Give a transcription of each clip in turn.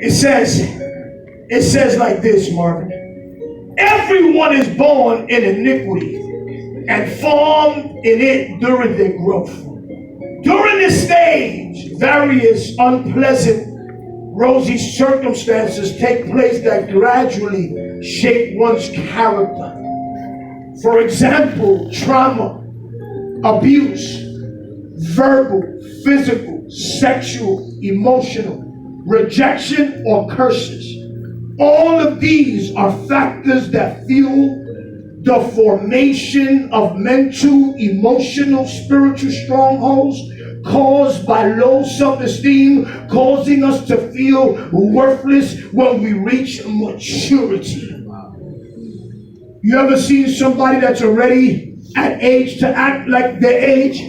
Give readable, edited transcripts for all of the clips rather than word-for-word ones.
It says like this, Marvin. Everyone is born in iniquity and formed in it during their growth. During this stage, various unpleasant, rosy circumstances take place that gradually shape one's character. For example, trauma, abuse, verbal, physical, sexual, emotional, rejection, or curses. All of these are factors that fuel the formation of mental, emotional, spiritual strongholds caused by low self-esteem, causing us to feel worthless when we reach maturity. You ever seen somebody that's already at age to act like their age,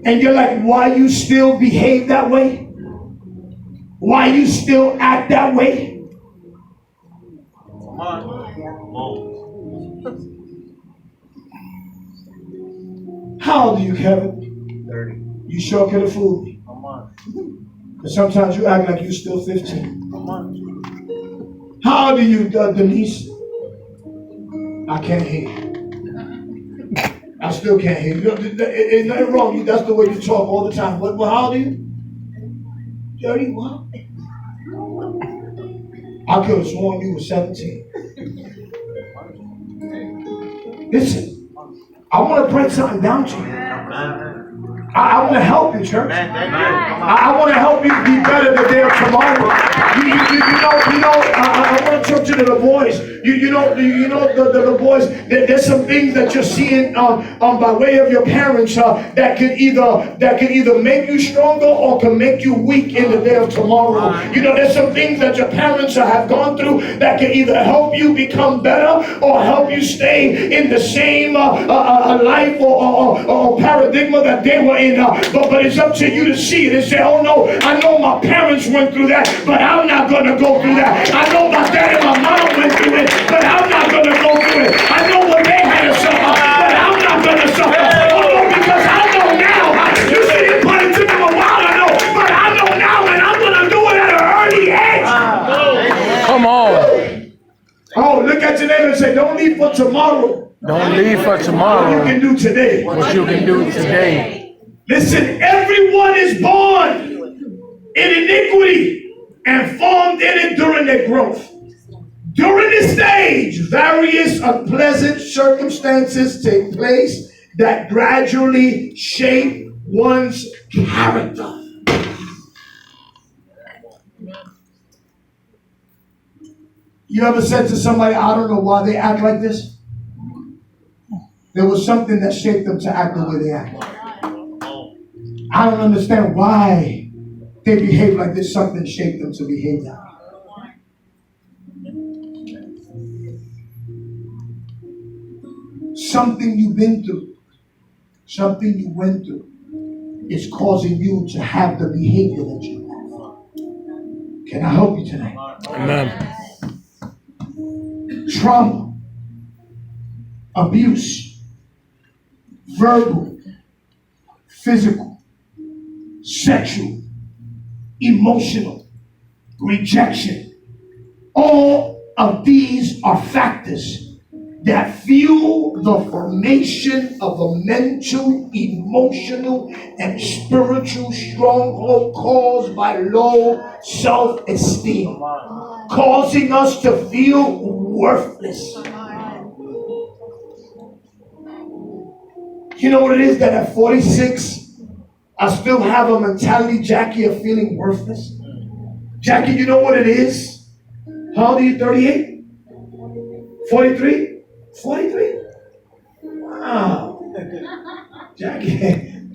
and you're like, why you still behave that way? Why you still act that way? How old are you, Kevin? 30. You sure could have fooled me. Because sometimes you act like you're still 15. How old are you, Denise? I can't hear you. I still can't hear you. There's nothing wrong. That's the way you talk all the time. Well, how old are you? 30 what? I could have sworn you were 17. Listen, I want to break something down to you. I want to help you, church. I want to help you be better the day of tomorrow. I want to talk to the boys. The boys. There's some things that you're seeing by way of your parents that can either make you stronger or can make you weak in the day of tomorrow. There's some things that your parents have gone through that can either help you become better or help you stay in the same life or paradigm that they were in. But it's up to you to see it and say, oh no, I know my parents went through that, but I'm not going to go through that. I know my dad and my mom went through it, but I'm not going to go through it. I know what they had to suffer, but I'm not going to suffer. Oh no, because I know now. You see it, but it took them a while to know, but I know now, and I'm going to do it at an early age. Come on. Oh, look at your neighbor and say, don't leave for tomorrow. Don't leave for tomorrow. What you can do today. What you can do today. Listen, everyone is born in iniquity and formed in it during their growth. During this stage, various unpleasant circumstances take place that gradually shape one's character. You ever said to somebody, I don't know why they act like this? There was something that shaped them to act the way they act. I don't understand why they behave like this. Something shaped them to behave that way. Something you've been through, something you went through, is causing you to have the behavior that you have. Can I help you tonight? Amen. Trauma, abuse, verbal, physical, sexual, emotional, rejection. All of these are factors that fuel the formation of a mental, emotional, and spiritual stronghold caused by low self-esteem, causing us to feel worthless. You know what it is that at 46, I still have a mentality, Jackie, of feeling worthless? Jackie, you know what it is? How old are you, 38? 43? 43? Wow. Jackie,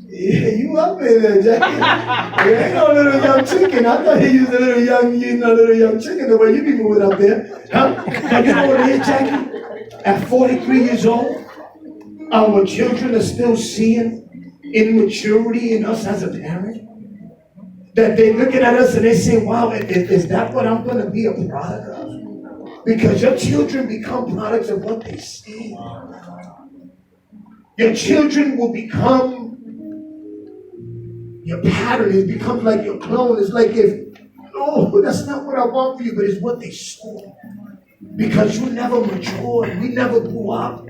you up in there, Jackie. You ain't no little young chicken. I thought you was a little young chicken the way you be moving up there. Huh? But you know what it is, Jackie? At 43 years old, our children are still seeing immaturity in us as a parent. That they're looking at us and they say, wow, is that what I'm going to be a product of? Because your children become products of what they see. Your children will become your pattern. It becomes like your clone. It's like if No, that's not what I want for you, but it's what they saw. Because you never matured. We never grew up.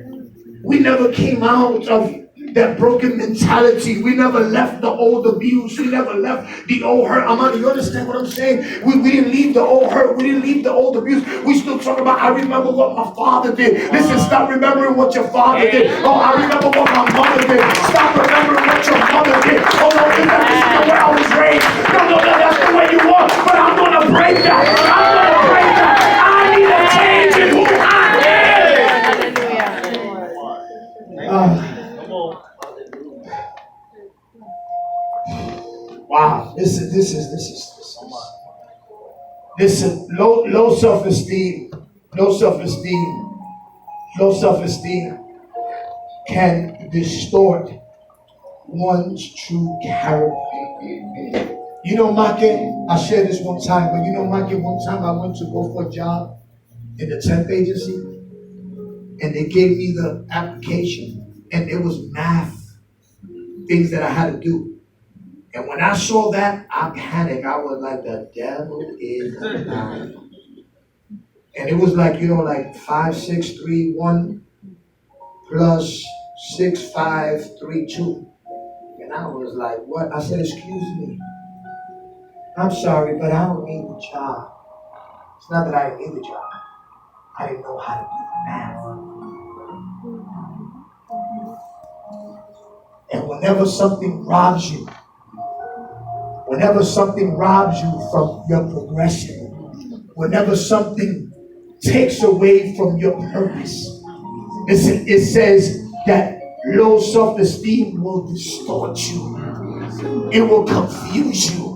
We never came out of that broken mentality. We never left the old abuse. We never left the old hurt. Amanda, you understand what I'm saying? We didn't leave the old hurt. We didn't leave the old abuse. We still talk about, I remember what my father did. Listen, stop remembering what your father did. Oh, I remember what my mother did. Stop remembering what your mother did. Oh, no, this is the way I was raised. No, that's the way you are. But I'm going to break that. I'm going to break that. I need a change in who I am. Wow, this is listen, low self-esteem can distort one's true character. You know, Make, I shared this one time, but you know, Make, one time I went to go for a job in the temp agency, and they gave me the application, and it was math things that I had to do. And when I saw that, I panicked. I was like, the devil is alive. And it was like, you know, like 5, 6, 3, 1 plus 6, 5, 3, 2. And I was like, what? I said, excuse me. I'm sorry, but I don't need the job. It's not that I didn't need the job. I didn't know how to do math. And whenever something robs you from your progression, whenever something takes away from your purpose, listen, it says that low self-esteem will distort you. It will confuse you.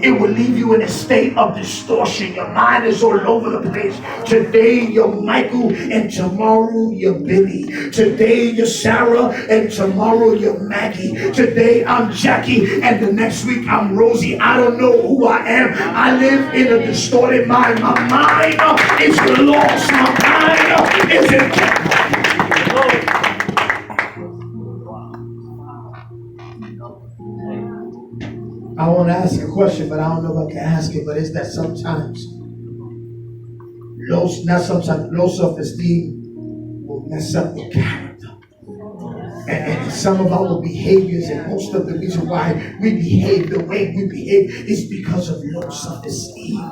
It will leave you in a state of distortion. Your mind is all over the place. Today you're Michael and tomorrow you're Billy. Today you're Sarah and tomorrow you're Maggie. Today I'm Jackie and the next week I'm Rosie. I don't know who I am. I live in a distorted mind. My mind is lost. My mind is in... I want to ask a question, but I don't know if I can ask it. But it's that sometimes low self-esteem will mess up your character. And some of our behaviors, and most of the reason why we behave the way we behave is because of low self-esteem.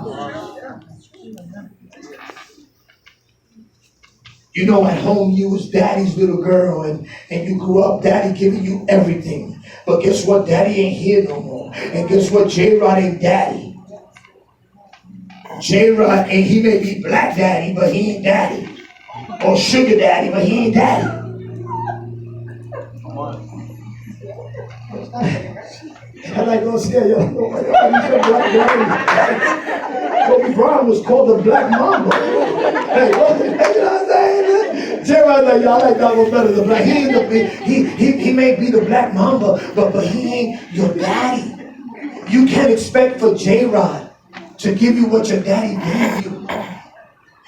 You know, at home you was daddy's little girl, and you grew up daddy giving you everything. But guess what? Daddy ain't here no more. And guess what? J-Rod ain't daddy. J-Rod, and he may be black daddy, but he ain't daddy. Or sugar daddy, but he ain't daddy. I like to say, yo, black daddy. Kobe Bryant was called the Black Mamba. Hey, you know what I'm saying? J-Rod, like, y'all like that one better than black. He may be the Black Mamba, but he ain't your daddy. You can't expect for J-Rod to give you what your daddy gave you.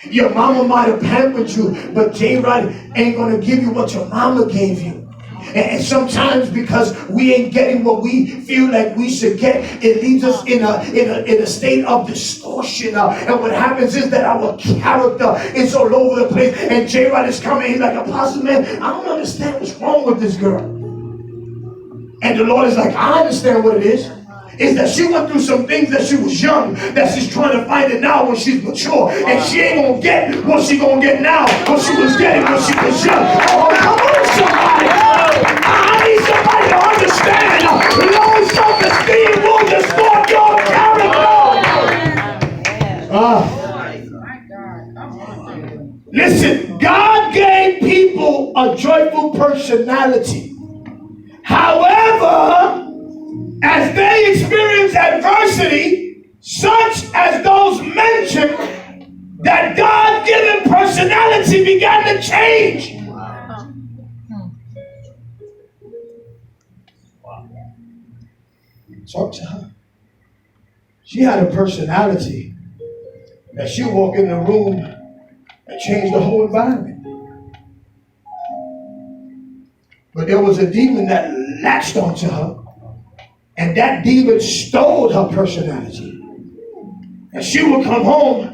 Your mama might have pampered you, but J-Rod ain't gonna give you what your mama gave you. And sometimes because we ain't getting what we feel like we should get, it leaves us in a state of distortion. And what happens is that our character is all over the place. And J-Rod is coming, he's like, Apostle, man, I don't understand what's wrong with this girl. And the Lord is like, I understand what it is. Is that she went through some things that she was young, that she's trying to find it now when she's mature. And she ain't gonna get what she gonna get now, what she was getting when she was young. Oh, come on, somebody. I need somebody to understand. Low self-esteem will distort your character. Listen, God gave people a joyful personality. However, as they experience adversity, such as those mentioned, that God-given personality began to change. Talk to her. She had a personality that she walked in the room and changed the whole environment. But there was a demon that latched onto her. And that demon stole her personality. And she would come home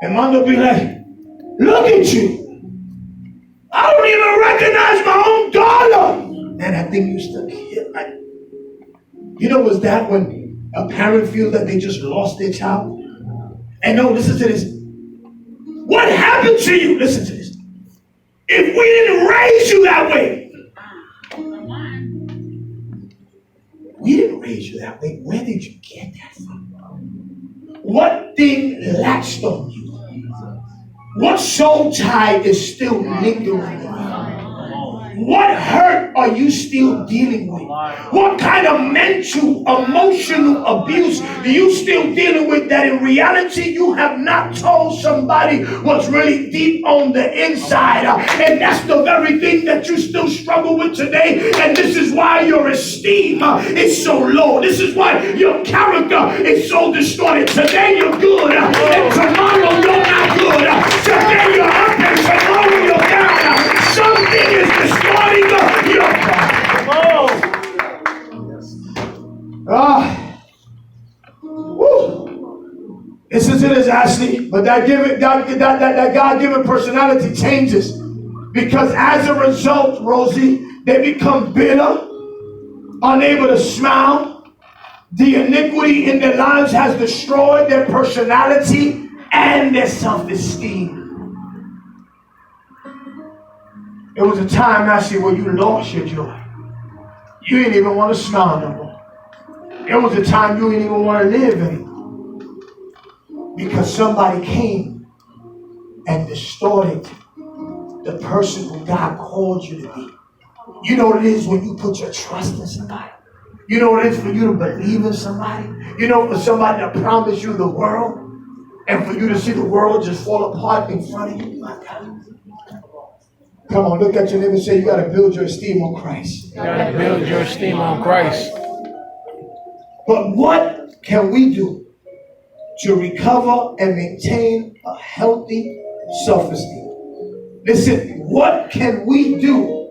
and mom would be like, look at you. I don't even recognize my own daughter. And that thing used to hit like, was that when a parent feels that they just lost their child? And no, listen to this. What happened to you? Listen to this. If we didn't raise you that way, where did you get that from? What thing latched on you? What soul tie is still lingering? What hurt are you still dealing with? What kind of mental, emotional abuse are you still dealing with that in reality you have not told somebody what's really deep on the inside? And that's the very thing that you still struggle with today. And this is why your esteem is so low. This is why your character is so distorted. Today you're good, and tomorrow you're not good. Today you're up, and tomorrow you're down. Something is distorting your Listen to this, Ashley. But that God-given personality changes, because as a result, Rosie, they become bitter, unable to smile. The iniquity in their lives has destroyed their personality and their self-esteem. There was a time, Ashley, where you lost your joy. You didn't even want to smile no more. There was a time you didn't even want to live anymore, because somebody came and distorted the person who God called you to be. You know what it is when you put your trust in somebody. You know what it is for you to believe in somebody. You know, for somebody to promise you the world, and for you to see the world just fall apart in front of you. My God. Come on, look at your neighbor and say, you got to build your esteem on Christ. You got to build your esteem on Christ. But what can we do to recover and maintain a healthy self-esteem? Listen, what can we do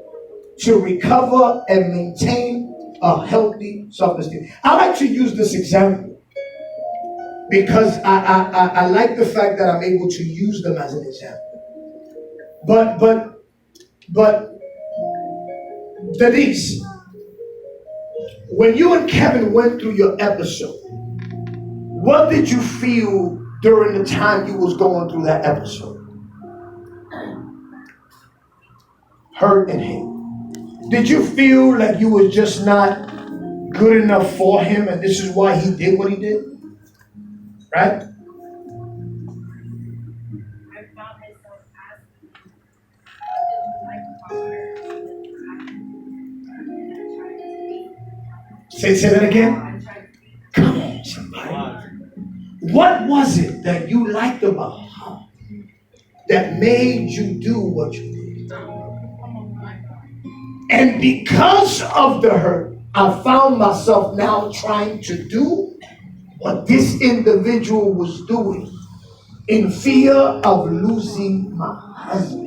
to recover and maintain a healthy self-esteem? I like to use this example because I like the fact that I'm able to use them as an example. But Denise, when you and Kevin went through your episode, what did you feel during the time you was going through that episode? Hurt and hate. Did you feel like you were just not good enough for him, and this is why he did what he did? Right? Say that again. Come on, somebody. What was it that you liked about her that made you do what you did? And because of the hurt, I found myself now trying to do what this individual was doing in fear of losing my husband.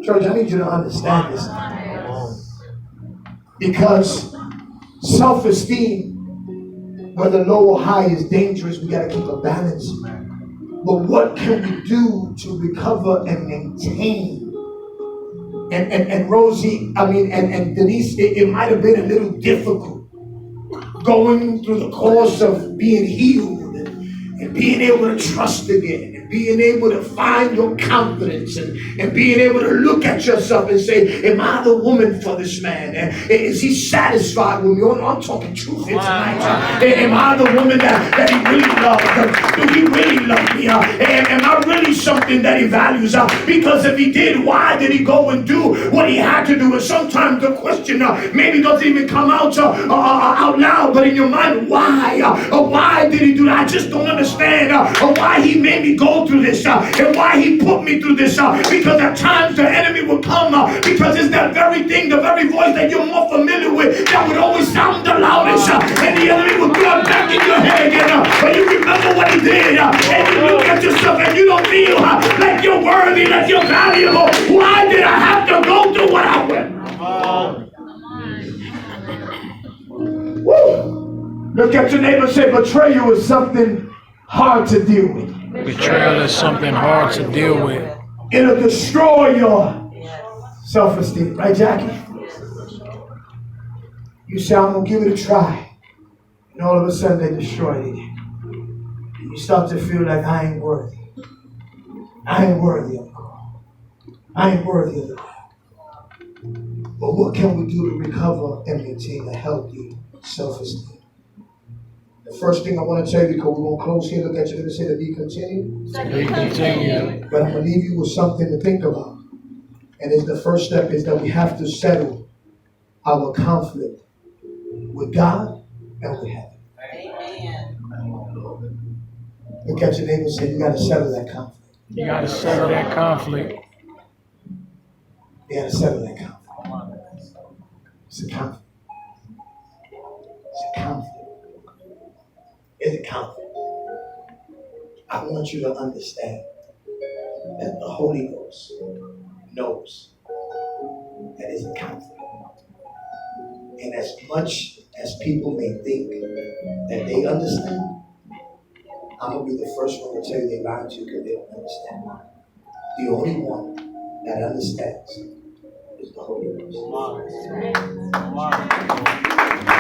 Church, I need you to understand this. Because self-esteem, whether low or high, is dangerous. We got to keep a balance. But what can we do to recover and maintain? And Rosie, and Denise, it might have been a little difficult going through the course of being healed and being able to trust again, and being able to find your confidence, and being able to look at yourself and say, am I the woman for this man? Is he satisfied with me? I'm talking truth here tonight. Am I the woman that he really loves? Do he really love me? Am I really something that he values? Because if he did, why did he go and do what he had to do? And sometimes the question maybe doesn't even come out loud, but in your mind, why? Why did he do that? I just don't understand why he made me go through this and why he put me through this. Because at times the enemy will come because it's that very thing, the very voice that you're more familiar with, that would always sound the loudest, and the enemy will throw it back in your head again. But you remember what he did, and you look at yourself and you don't feel like you're worthy, like you're valuable. Why did I have to go through what I went? Woo! Look at your neighbor and say, betrayal is something hard to deal with. Betrayal is something hard to deal with. It'll destroy your self-esteem. Right, Jackie? You say, I'm going to give it a try. And all of a sudden, they destroy it again. And you start to feel like, I ain't worthy. I ain't worthy of God. I ain't worthy of God. But what can we do to recover and maintain a healthy self-esteem? The first thing I want to tell you, because we're going to close here, look at you and say to be continued. Be continued. But I'm going to leave you with something to think about. And it's the first step is that we have to settle our conflict with God and with heaven. Amen. Look at your neighbor and say, you got to settle that conflict. You got to settle that conflict. You got to settle that conflict. It's a conflict. It's a conflict. It's a conflict. I want you to understand that the Holy Ghost knows that it's a conflict. And as much as people may think that they understand, I'm going to be the first one to tell you they're lying to you because they don't understand. The only one that understands is the Holy Ghost.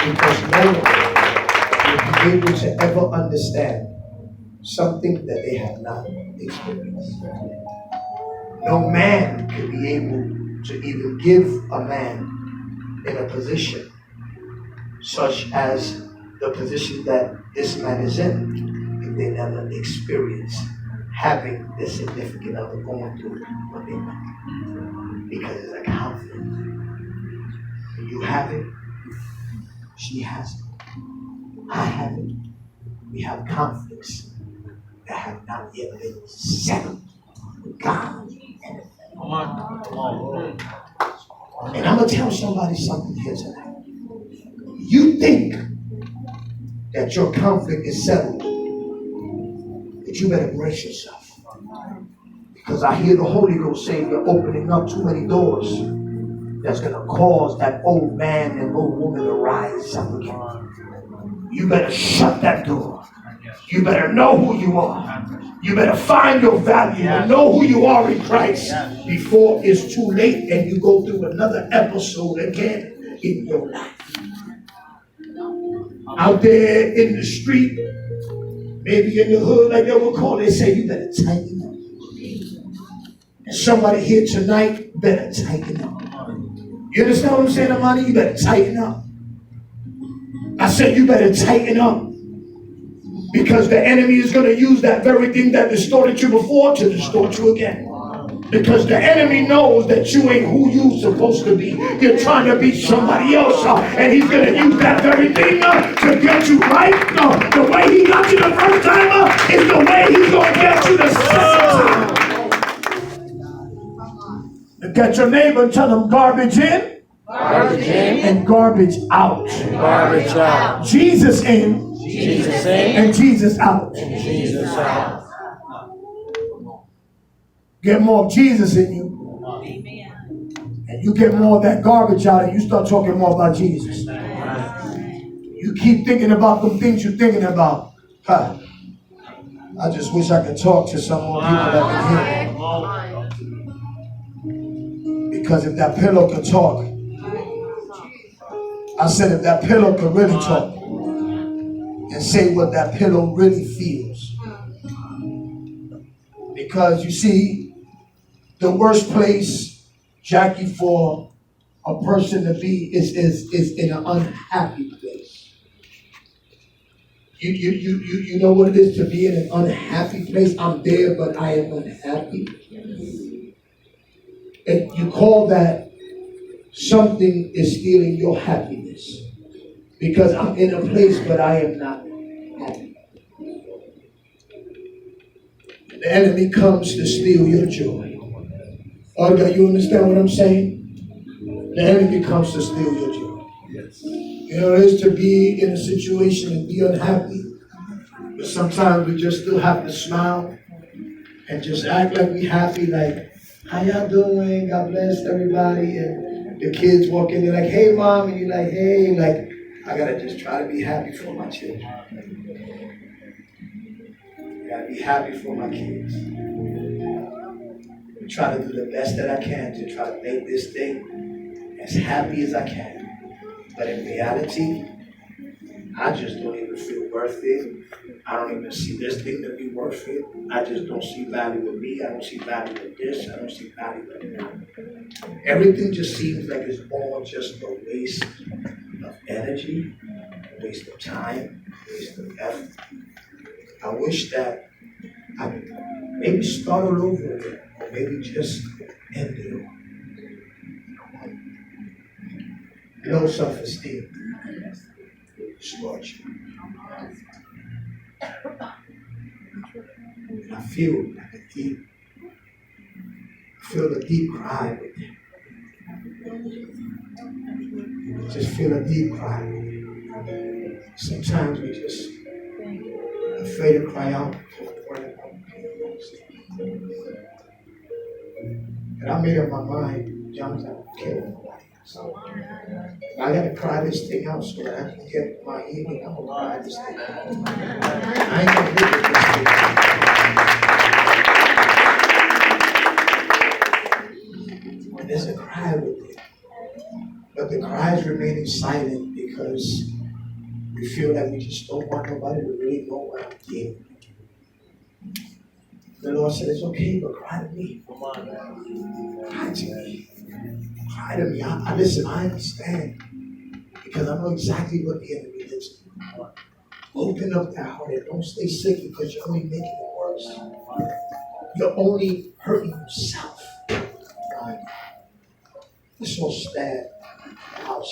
Because no one will be able to ever understand something that they have not experienced. No man can be able to even give a man in a position such as the position that this man is in if they never experience having the significant other going through what they went through. Because it's a conflict. You have it, she has it, I have it. We have conflicts that have not yet been settled with God. And I'm going to tell somebody something here tonight. You think that your conflict is settled, but you better brace yourself. Because I hear the Holy Ghost saying you're opening up too many doors that's going to cause that old man and old woman to rise up again. You better shut that door. You better know who you are. You better find your value and know who you are in Christ before it's too late and you go through another episode again in your life. Out there in the street, maybe in the hood like they would call it, they say you better tighten up. And somebody here tonight better tighten up. You understand what I'm saying, Amani? You better tighten up. I said you better tighten up. Because the enemy is going to use that very thing that distorted you before to distort you again. Because the enemy knows that you ain't who you supposed to be. You're trying to be somebody else. And he's going to use that very thing to get you right. The way he got you the first time is the way he's going to get you the second time. Look at your neighbor and tell him garbage in. Garbage in. And garbage out. Garbage out. Jesus in. Jesus in. And Jesus out. And Jesus out. Get more of Jesus in you. And you get more of that garbage out and you start talking more about Jesus. You keep thinking about the things you're thinking about. I just wish I could talk to some more people that can hear me. Because if that pillow could talk, I said if that pillow could really talk and say what that pillow really feels. Because you see, the worst place, Jackie, for a person to be is in an unhappy place. You know what it is to be in an unhappy place? I'm there, but I am unhappy. And you call that something is stealing your happiness. Because I'm in a place, but I am not happy. The enemy comes to steal your joy. Olga, you understand what I'm saying? The enemy comes to steal your joy. Yes. You know, it is to be in a situation and be unhappy. But sometimes we just still have to smile and just act like we happy, like, how y'all doing? God bless everybody. And the kids walk in, they're like, hey, mom. And you're like, hey, like, I gotta just try to be happy for my children. I gotta be happy for my kids. I try to do the best that I can to try to make this thing as happy as I can. But in reality, I just don't even feel worth it. I don't even see this thing to be worth it. I just don't see value in me. I don't see value in this. I don't see value in that. Everything just seems like it's all just a waste of energy, a waste of time, a waste of effort. I wish that I could maybe start all over again, or maybe just end it all. Low self-esteem will destroy you. I feel a deep cry with it. Just feel a deep cry with it. Sometimes we just afraid to cry out. And I made up my mind, John's not killing nobody. So I gotta cry this thing out so that I can get my healing. I'm gonna cry this thing out. I ain't gonna live with this thing. And there's a cry with it. But the cry is remaining silent because we feel that we just don't want nobody to really know what I'm dealing with. The Lord said, it's okay, but cry to me. Come on, man. Cry to me. Cry to me. Listen, I understand. Because I know exactly what the enemy lives in my heart. Open up that heart and don't stay sick because you're only making it worse. You're only hurting yourself. Right? Let's all stand in the house.